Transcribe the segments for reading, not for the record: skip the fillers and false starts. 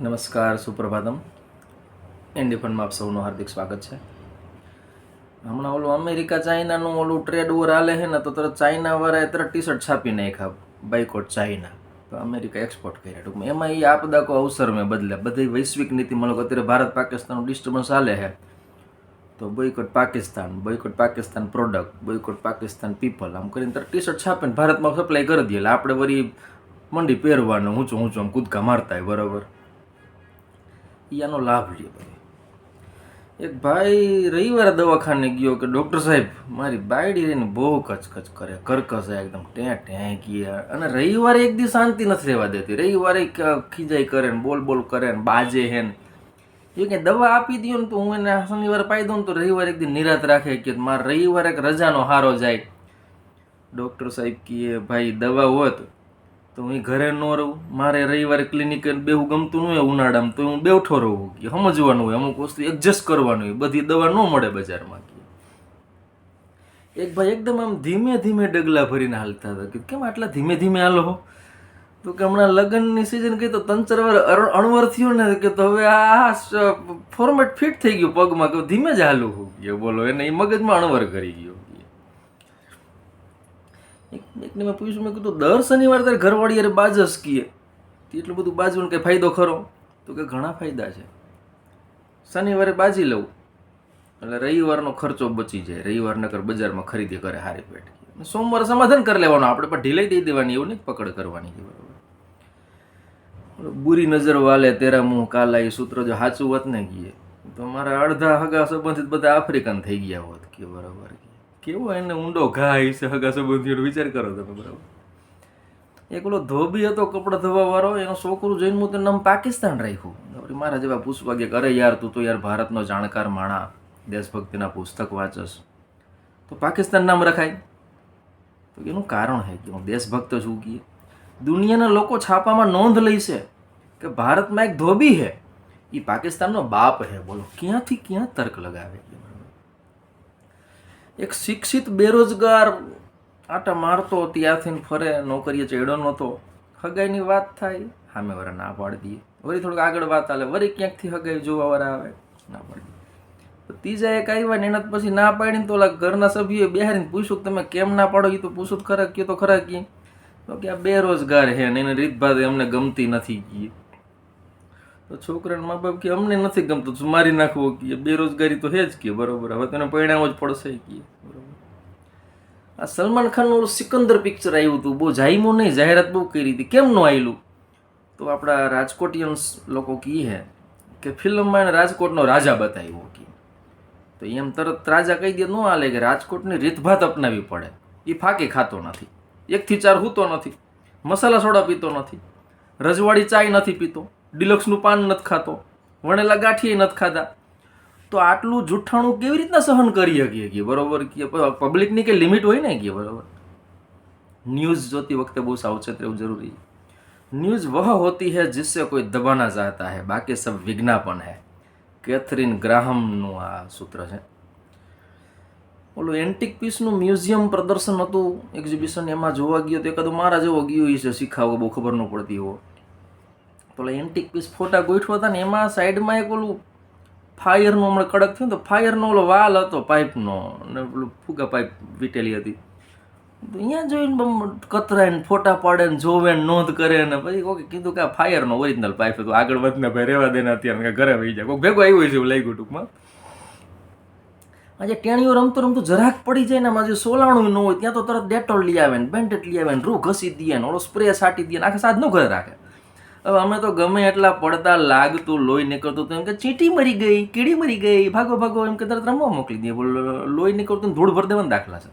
નમસ્કાર, સુપ્રભાતમ. ઇન્ડી ફંડમાં આપ સૌનું હાર્દિક સ્વાગત છે. હમણાં ઓલું અમેરિકા ચાઇનાનું ઓલું ટ્રેડ વોર હાલે છે ને, તો તરત ચાઇનાવાળાએ તરત ટી શર્ટ છાપી નાખ્યા, બાયકોટ ચાઇના. તો અમેરિકા એક્સપોર્ટ કર્યા ટૂંકમાં. એમાં એ આપદા કો અવસર મેં બદલે બધી વૈશ્વિક નીતિ મળો અત્યારે ભારત પાકિસ્તાનનું ડિસ્ટર્બન્સ હાલે છે, તો boycott Pakistan product, boycott Pakistan people, આમ કરીને તરત ટી શર્ટ છાપીને ભારતમાં સપ્લાય કરી દઈએ. એટલે આપણે વળી મંડી પહેરવાનું ઊંચું આમ કૂદકા મારતા હોય, બરાબર. આનો લાભ લે બધે. એક ભાઈ રવિવારે દવાખાને ગયો કે ડૉક્ટર સાહેબ મારી બાયડી રહીને બહુ કચકચ કરે, કરકસ એકદમ ટેં ગયા, અને રવિવારે એક દી શાંતિ નથી રહેવા દેતી. રવિવારે ખીજાઈ કરે ને બોલ કરે ને બાજે હે ને એ કંઈ દવા આપી દો ને તો હું એને શનિવારે પાઈ દઉં ને તો રવિવારે એક દી નિરાત રાખે કે મારે રવિવારે એક રજાનો હારો જાય. ડૉક્ટર સાહેબ કહે ભાઈ દવા હોત તો હું ઘરે ન રહું, મારે રવિવારે ક્લિનિક બેવું ગમતું ન હોય ઉનાળામાં, તો હું બેઠો રહું. કે સમજવાનું હોય, અમુક વસ્તુ એડજસ્ટ કરવાનું હોય, બધી દવા ન મળે બજારમાં. એક ભાઈ એકદમ આમ ધીમે ધીમે ડગલા ભરીને હાલતા હતા. કે કેમ આટલા ધીમે ધીમે હાલો? તો કે હમણાં લગ્નની સિઝન કહી તો 3-4 વાર અણવર થયો ને, કે તો હવે આ ફોર્મેટ ફિટ થઈ ગયું પગમાં, કે ધીમે જ હાલું હું ગયો. બોલો, એને એ મગજમાં અણવર કરી ગયો. એકને મેં પૂછ્યું, મેં કીધું દર શનિવારે તારે ઘરવાળી યાર બાજસ કીએ, એટલું બધું બાજવું કંઈ ફાયદો ખરો? તો કે ઘણા ફાયદા છે. શનિવારે બાજી લઉં એટલે રવિવારનો ખર્ચો બચી જાય. રવિવાર નકર બજારમાં ખરીદી કરે હારી પેટ. સોમવારે સમાધાન કરી લેવાનું, આપણે પણ ઢીલાઈ દઈ દેવાની, એવું નહીં પકડ કરવાની. બરાબર. બુરી નજર વાલે તેરા મુંહ કાલા, એ સૂત્ર જો સાચું હોત ને કીએ તો મારા અડધા હગા સંબંધિત બધા આફ્રિકન થઈ ગયા હોત. કે બરાબર, કેવો એને ઊંડો ઘા છે હગા સંબંધીઓનો વિચાર કરો તમે. બરાબર. એક ઓલો ધોબી હતો કપડાં ધોવા વાળો, એનો છોકરું જોઈને હું તેનું નામ પાકિસ્તાન રાખ્યું. મારા જેવા પૂછવા ગયા, અરે યાર તું તો યાર ભારતનો જાણકાર માણા, દેશભક્તિના પુસ્તક વાંચસ, તો પાકિસ્તાન નામ રખાય? તો એનું કારણ છે કે હું દેશભક્ત છું. કે દુનિયાના લોકો છાપામાં નોંધ લઈશે કે ભારતમાં એક ધોબી છે, એ પાકિસ્તાનનો બાપ છે. બોલો, ક્યાંથી ક્યાં તર્ક લગાવે. એક શિક્ષિત બેરોજગાર આટા મારતો, ત્યાંથી ફરે, નોકરીએ ચડ્યો નહોતો, હગાઈની વાત થાય, સામે વાળા ના પાડી દઈએ. વળી થોડુંક આગળ વાત હાલે, વળી ક્યાંકથી હગાઈ જોવા વાળા આવે, ના પાડી દઈએ. ત્રીજા એક આવ્યા ને એના પછી ના પાડીને તો ઓલા ઘરના સભ્યોએ બેહારીને પૂછ્યું તમે કેમ ના પાડો? એ તો પૂછું જ ખરા, કયો તો ખરા. કી તો કે આ બેરોજગાર છે ને એને રીતભાત અમને ગમતી નથી. કી તો છોકરાના મા બાપ કે અમને નથી ગમતું, તું મારી નાખવો. કે બેરોજગારી તો છે જ. કે બરોબર, હવે તને પરિણામ જ પડશે. કે બરોબર. આ સલમાન ખાનનું સિકંદર પિક્ચર આવ્યું હતું, બહુ જાયમું નહીં, જાહેરાત બહુ કરી હતી. કેમ ન આવેલું? તો આપણા રાજકોટિયન્સ લોકો કહે કે ફિલ્મમાં એને રાજકોટનો રાજા બતાવ્યો. કે તો એમ તરત રાજા કહી દે ન હાલે, કે રાજકોટની રીતભાત અપનાવી પડે. એ ફાંકી ખાતો નથી, 1 થી 4 હૂતો નથી, મસાલા સોડા પીતો નથી, રજવાડી ચાય નથી પીતો, ડિલક્સનું પાન નથી ખાતો, વણેલા ગાંઠિયા નથી ખાધા. તો આટલું જુઠ્ઠાણું કેવી રીતના સહન કરી શકીએ? બરોબર. કે પબ્લિકની કંઈ લિમિટ હોય ને. કે બરોબર. ન્યૂઝ જોતી વખતે બહુ સાવચેત રહેવું જરૂરી. न्यूज़ वह होती है जिससे कोई दबाना चाहता है, बाकी सब विज्ञापन है. કેથરીન ગ્રાહમનું આ સૂત્ર છે. ઓલું એન્ટિક પીસનું મ્યુઝિયમ પ્રદર્શન હતું, એક્ઝિબિશન, એમાં જોવા ગયો તો એકાદું મારા જેવો ગયો છે શીખાવો, બહુ ખબર ન પડતી એવો. તો ઓલા એન્ટિક પીસ ફોટા ગોઠવા હતા ને, એમાં સાઈડમાં એક ઓલું ફાયરનું હમણાં કડક થયું તો ફાયરનો ઓલો વાલ હતો પાઇપનો, અને પેલું ફુગા પાઇપ વીટેલી હતી. તો અહીંયા જોઈને કતરાઈને ફોટા પાડે ને જોવે ને નોંધ કરે ને પછી કોઈ કીધું કે આ ફાયરનો ઓરિજિનલ પાઇપ હતું, આગળ વધને ભાઈ રહેવા દેને, અત્યારે ઘરે વહી જાય. કોઈ ભેગો આવ્યો છે એવું લાગ્યું ટૂંકમાં. આજે ટેણીઓ રમતું રમતું જરાક પડી જાય ને, આજે સોલાણું ન હોય ત્યાં તો તરત ડેટોલ લઈ આવે ને, બેન્ડેડ લઈ આવે ને, રૂ ઘસી દે ને, ઓલો સ્પ્રે છાંટી દે ને, આખા સાધનું ઘરે રાખે. હવે અમે તો ગમે એટલા પડતા લાગતું, લોહી નીકળતું તો એમ કે ચીંટી મરી ગઈ, કીડી મરી ગઈ, ભાગો ભાગો એમ કે તરત રમવા મોકલી દે. લોહી નીકળતું ધૂળ ભર દેવાના દાખલા છે.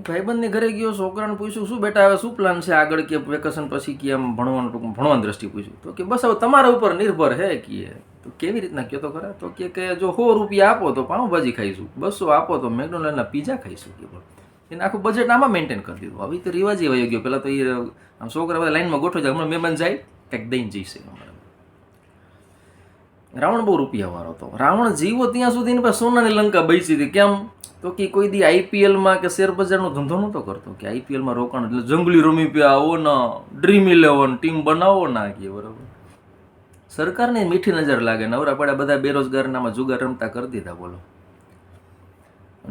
ભાઈબંધને ઘરે ગયો, છોકરાને પૂછ્યું શું બેટા હવે શું પ્લાન છે આગળ? કે વેકેશન પછી કે આમ ભણવાની દ્રષ્ટિ પૂછ્યું. તો કે બસ હવે તમારા ઉપર નિર્ભર હે. કે તો કેવી રીતના કયો તો ખરા? તો કે જો 100 રૂપિયા આપો તો પાઉંભાજી ખાઈશું, 200 આપો તો મેકડોનાલ્ડના પીઝા ખાઈશું. કે એને આખું બજેટ આમાં મેન્ટેન કરી દીધું. હવે તો રિવાજ એવાઈ ગયો. પહેલાં તો એ આમ છોકરા બધા લાઈનમાં ગોઠવી જાય, હમણાં મહેમાન જાય કંઈક દઈને જઈશે. રાવણ બહુ રૂપિયાવાળો હતો. રાવણ જીવો ત્યાં સુધી એની પાસે સોનાની લંકા બેસી હતી. કેમ? તો કે કોઈ દી આઈપીએલમાં કે શેર બજારનો ધંધો નહોતો કરતો કે આઈપીએલમાં રોકાણ એટલે જંગલી રમી પ્યા આવો ના ડ્રીમ 11 ટીમ બનાવો ના કે બરાબર. સરકારને મીઠી નજર લાગે, નવરા પડ્યા બધા બેરોજગારનામાં જુગાર રમતા કરી દીધા. બોલો,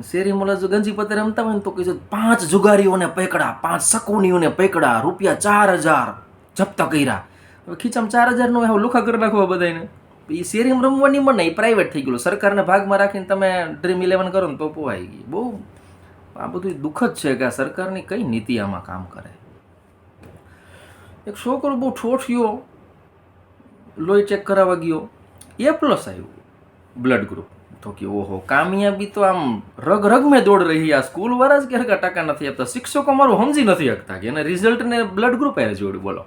શેરી મોલા જો ગંજી પતે રમતા હોય ને તો કહીશું 5 જુગારીઓને પકડા, 5 શકુનીઓને પકડા, ₹4000 જપ્ત કર્યા. હવે ખીચામાં 4000 નો લુખા કરી નાખવા બધાને. એ શેરીમાં રમવાની મને એ પ્રાઇવેટ થઈ ગયું. સરકારને ભાગમાં રાખીને તમે ડ્રીમ 11 કરો ને તો પોવાઈ ગઈ. બહુ આ બધું દુઃખદ છે કે આ સરકારની કઈ નીતિ આમાં કામ કરે. એક છોકરો બહુ ઠોઠિયો લોહી ચેક કરાવવા ગયો, A+ આવ્યું બ્લડ ગ્રુપ. તો કે ઓહો કામયાબી તો આમ રગ રગ મેં દોડ રહી. આ સ્કૂલ વાળા જ કે ટકા નથી આપતા, શિક્ષકો મારું સમજી નથી શકતા કે એને રિઝલ્ટને બ્લડ ગ્રુપ આવે જોડ્યું. બોલો,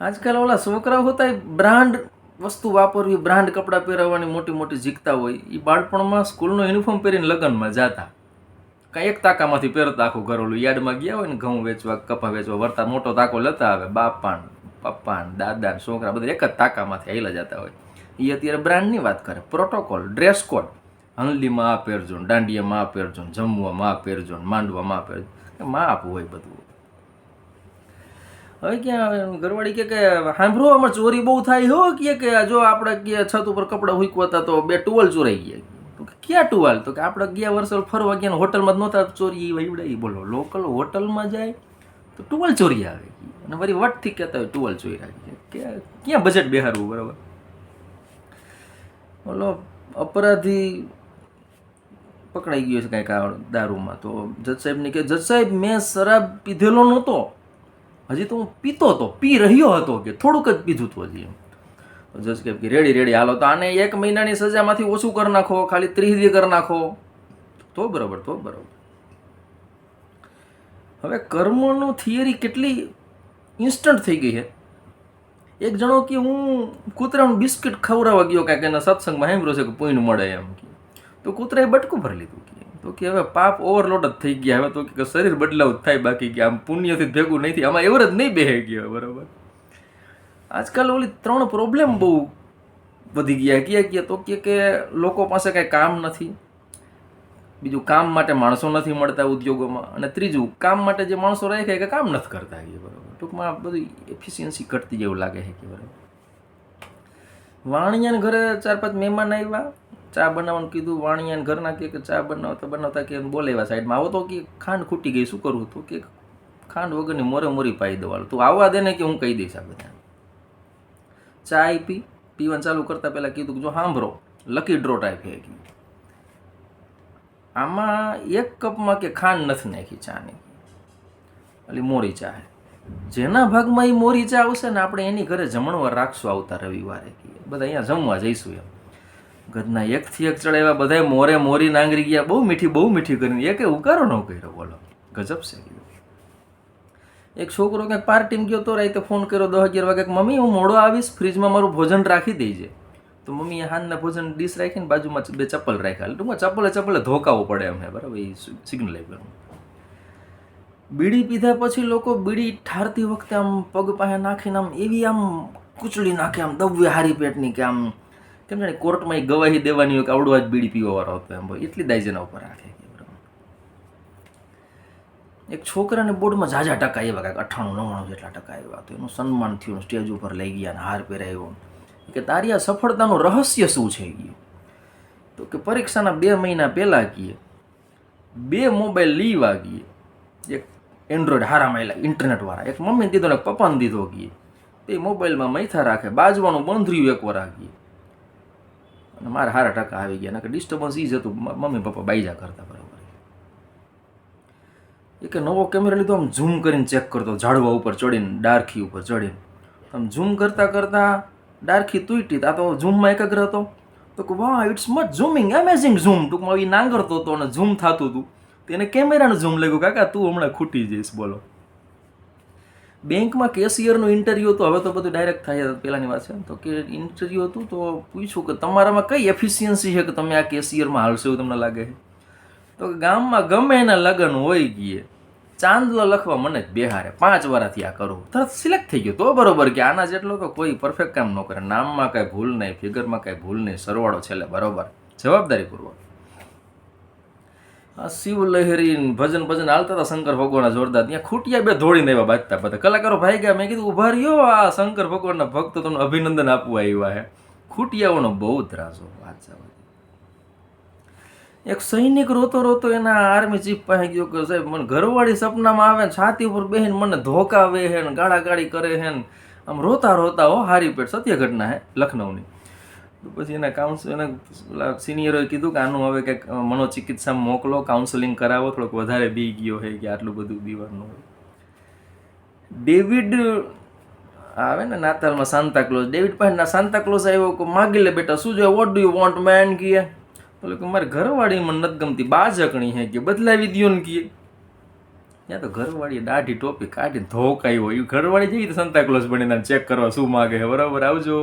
આજકાલ ઓલા છોકરાઓ હોતા બ્રાન્ડ વસ્તુ વાપરવી, બ્રાન્ડ કપડાં પહેરવાની મોટી મોટી જીકતા હોય. એ બાળપણમાં સ્કૂલનો યુનિફોર્મ પહેરીને લગ્નમાં જતા, કાંઈ એક તાકામાંથી પહેરતા આખું ઘર. ઓલું યાર્ડમાં ગયા હોય ને ઘઉં વેચવા કપા વેચવા, વરતા મોટો તાકો લેતા આવે. બાપાન પપ્પાન દાદાન છોકરા બધા એક જ તાકામાંથી હાઈલા જતા હોય. એ અત્યારે બ્રાન્ડની વાત કરે. પ્રોટોકોલ, ડ્રેસ કોડ, હલ્દીમાં આ પહેરજો, દાંડિયામાં આ પહેરજો, જમવામાં આ પહેરજો, માંડવામાં આ પહેરજો, માં આપવું હોય બધું. હવે ક્યાં ઘરવાળી કે સાંભળો આમાં ચોરી બહુ થાય હો. કે જો આપણે કે છત ઉપર કપડાં હુકવાતા તો 2 ટુવાલ ચોરાઈ ગયા. તો કે ક્યાં ટુવાલ? તો કે આપણે ગયા વર્ષે ફરવા ગયા હોટલમાં જ નહોતા ચોરી વહીવડાઈ. બોલો, લોકલ હોટલમાં જાય તો ટુવાલ ચોરી આવે અને વળી વટથી કહેતા હોય ટુવાલ ચોરી રાખી. કે ક્યાં બજેટ બેહારવું? બરાબર. બોલો, અપરાધી પકડાઈ ગયો છે કાંઈક દારૂમાં. તો જજ સાહેબને કે જજ સાહેબ મેં શરાબ પીધેલો નહોતો, હજી તો હું પીતો હતો, પી રહ્યો હતો, કે થોડુંક જ પીધું હતું હજી. તો જજ કે રેડી હાલો, તો આને 1 મહિનાની સજામાંથી ઓછું કરી નાખો, ખાલી 30 દી કરી નાખો તો બરાબર. હવે કર્મનો થિયરી કેટલી ઇન્સ્ટન્ટ થઈ ગઈ છે. એક જણો કે હું કૂતરાનું બિસ્કિટ ખવડાવવા ગયો કાંઈક એના સત્સંગમાં સાંભળ્યો છે કે પુણ્ય મળે એમ. તો કૂતરાએ બટકું ભરી લીધું. તો કે હવે પાપ ઓવરલોડ જ થઈ ગયા. હવે તો કે શરીર બદલાવ થાય, બાકી કે આમ પુણ્યથી ભેગું નહીં થાય, આમાં એવર જ નહીં બેહી ગયો. બરાબર. આજકાલ ઓલી 3 પ્રોબ્લેમ બહુ વધી ગયા. કે તો કે લોકો પાસે કાંઈ કામ નથી, બીજું કામ માટે માણસો નથી મળતા ઉદ્યોગોમાં, અને ત્રીજું કામ માટે જે માણસો રાખે કે કામ નથી કરતા. બરાબર. ટૂંકમાં બધી એફિશિયન્સી ઘટતી જેવું લાગે છે. કે બરાબર. વાણિયાને ઘરે 4-5 મહેમાન આવ્યા, ચા બનાવવાનું કીધું. વાણિયાને ઘરના કે ચા બનાવતા કે બોલે એવા સાઈડમાં આવો તો કે ખાંડ ખૂટી ગઈ, શું કરવું? તો કે ખાંડ વગરની મોરી પાઈ દેવાનું, તું આવવા દે ને કે હું કહી દઈશ. આ બધા ચા પીવાનું ચાલુ કરતા પહેલાં કીધું કે જો સાંભળો, લકી ડ્રો ટાઈપ છે. આમાં 1 કપમાં કે ખાંડ નથી નાખી ચાની, એટલે મોરી ચા છે. જેના ભાગમાં એ મોરી ચા આવશે ને આપણે એની ઘરે જમણવાર રાખશું આવતા રવિવારે. બધા અહીંયા જમવા જઈશું એમ. ગદના 1 થી 1 ચડાવ્યા, બધા મોરી નાંગરી ગયા, બહુ મીઠી કરીને. એકે ઉકારો ન કર્યો. બોલો, ગજબ છે. એક છોકરો ક્યાંક પાર્ટીમાં ગયો તો રાતે ફોન કર્યો 10-11 વાગે, મમ્મી હું મોડો આવીશ, ફ્રીજમાં મારું ભોજન રાખી દેજે. તો મમ્મીએ હાથના ભોજન ડીશ રાખીને બાજુમાં 2 ચપ્પલ રાખ્યા. ટૂંકમાં ચપ્પલે ધોકાવવું પડે એમ હે. બરાબર. એ સિગ્નલ આપ્યું. બીડી પીધા પછી લોકો બીડી ઠારતી વખતે આમ પગ પાસે નાખીને આમ એવી આમ કૂચડી નાખે, આમ દવે હારી પેટની, કે આમ કેમ જાણે કોર્ટમાં એ ગવાહી દેવાની હોય કે આવડવા જ બીડી પીવાવાળો હતો એમ. એટલી દાયજના ઉપર રાખે. એક છોકરાને બોર્ડમાં ઝાઝા ટકા એવા કાંઈક 98-99 જેટલા ટકા આવ્યા. તો એનું સન્માન થયું, સ્ટેજ ઉપર લઈ ગયા અને હાર પહેરાવ્યો. કે તારી આ સફળતાનું રહસ્ય શું છે? તો કે પરીક્ષાના 2 મહિના પહેલાં કીએ 2 મોબાઈલ લીવા ગઈએ. એક એન્ડ્રોઈડ હારા માયલા ઇન્ટરનેટવાળા, એક મમ્મીને દીધો ને પપ્પાને દીધો. કીએ તે મોબાઈલમાં મૈથા રાખે, બાજવાનું બંધ રહ્યું 1 વાર. કીએ અને મારા હારા ટકા આવી ગયા. કે ડિસ્ટર્બન્સ એ જ હતું, મમ્મી પપ્પા બાઈજા કરતા. બરાબર. એક નવો કેમેરા લીધો, આમ ઝૂમ કરીને ચેક કરતો, ઝાડવા ઉપર ચડીને, ડારખી ઉપર ચડીને આમ ઝૂમ કરતાં ડારખી તૂટી. આ તો ઝૂમમાં એકાગ્ર હતો. તો કે વાહ, it's much zooming, amazing zoom. ટૂંકમાં એ નાંગરતો હતો અને ઝૂમ થતું હતું. તેને કેમેરાનું ઝૂમ લાગ્યું. કાકા તું હમણાં ખૂટી જઈશ. બોલો. બેંકમાં કેશિયરનું ઇન્ટરવ્યૂ હતું. હવે તો બધું ડાયરેક્ટ થાય, પહેલાંની વાત છે. તો કે ઇન્ટરવ્યૂ હતું તો પૂછ્યું કે તમારામાં કઈ એફિશિયન્સી છે કે તમે આ કેશિયરમાં હાલશો એવું તમને લાગે છે? તો ગામમાં ગમે એના લગ્ન હોય ગયે, ચાંદલો લખવા મને જ બેહારે, 5 વર્ષથી આ કરું, તરત સિલેક્ટ થઈ ગયો. તો બરોબર કે આના જેટલો તો કોઈ પરફેક્ટ કામ ન કરે. નામમાં કાંઈ ભૂલ નહીં, ફિગરમાં કાંઈ ભૂલ નહીં, સરવાળો છેલ્લે બરોબર, જવાબદારીપૂર્વક. આ શિવ લહેરી ભજન ભજન હાલતા હતા શંકર ભગવાનના જોરદાર. ત્યાં ખૂટિયા 2 ધોળીને એવા બાજતા બધા કલાકારો ભાઈ ગયા. મેં કીધું ઉભા રહ્યો, આ શંકર ભગવાનના ભક્તો તમને અભિનંદન આપવા આવ્યા હે. ખૂટિયાઓનો બહુ ત્રાસો વાત છે. એક સૈનિક રોતો રોતો એના આર્મી ચીફ પાસે ગયો કે સાહેબ મને ઘરવાળી સપનામાં આવે ને છાતી ઉપર બેહીને મને ધોકાવે હે ને ગાળાગાળી કરે હે ને આમ રોતા રોતા હો હારી પેટ. સત્ય ઘટના હે લખનૌની. તો પછી એના એના સિનિયરોએ કીધું કે આનું હવે કંઈક મનોચિકિત્સામાં મોકલો, કાઉન્સેલિંગ કરાવો. થોડોક વધારે બી ગયો હોય કે આટલું બધું બીવાનું હોય. ડેવિડ આવે ને નાતાલમાં સાન્તા ક્લોઝ. ડેવિડ પાસે સાન્તા ક્લોઝ આવ્યો કે માગી લે બેટા શું જોઈએ, what do you want man કીએ. બોલે કે મારી ઘરવાળી મને નથી ગમતી, બાજકણી હે કે બદલાવી દો ને કીએ. ત્યાં તો ઘરવાળીએ દાઢી ટોપી કાઢીને ધોકાઈ હોય. ઘરવાળી જઈ સાન્તા ક્લોઝ બનીને ચેક કરવા શું માગે. બરાબર, આવજો.